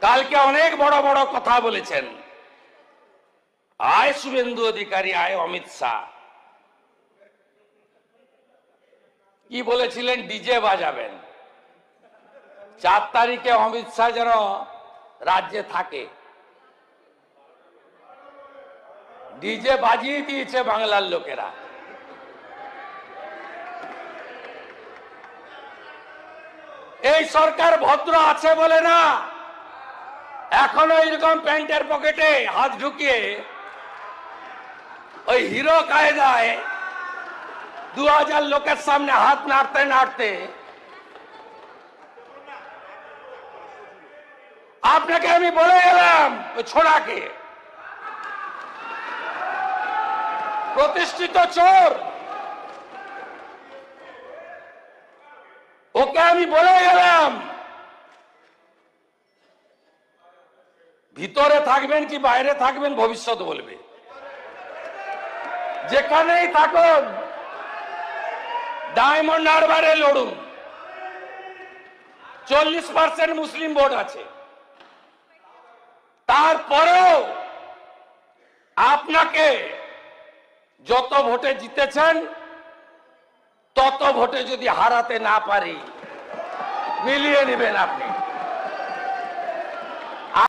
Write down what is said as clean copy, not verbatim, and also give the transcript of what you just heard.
কালকে অনেক বড় বড় কথা বলেছেন। আয় শুভেন্দু অধিকারী, আয় অমিত শাহ। কি বলেছিলেন? ডিজে বাজাবেন। 4 তারিখে অমিত শাহ যেন রাজ্যে থাকে। ডিজে বাজিয়ে দিয়েছে বাংলার লোকেরা। এই সরকার ভদ্র আছে বলে না, এখনো এরকম প্যান্টের পকেটে হাত ঢুকিয়ে ওই হিরো কায়দায় 2000 লোকের সামনে হাত নাড়তে নাড়তে আপনাকে আমি বলে গেলাম, ওই ছোড়াকে, প্রতিষ্ঠিত চোর, ওকে আমি বলে গেলাম ভিতরে থাকবেন কি বাইরে থাকবেন ভবিষ্যৎ বলবে। যেখানেই থাকুন ডায়মন্ড হারবারে লড়ুন। 40% মুসলিম ভোট আছে, তারপরেও আপনাকে যত ভোটে জিতেছেন তত ভোটে যদি হারাতে না পারি মিলিয়ে নেবেন আপনি।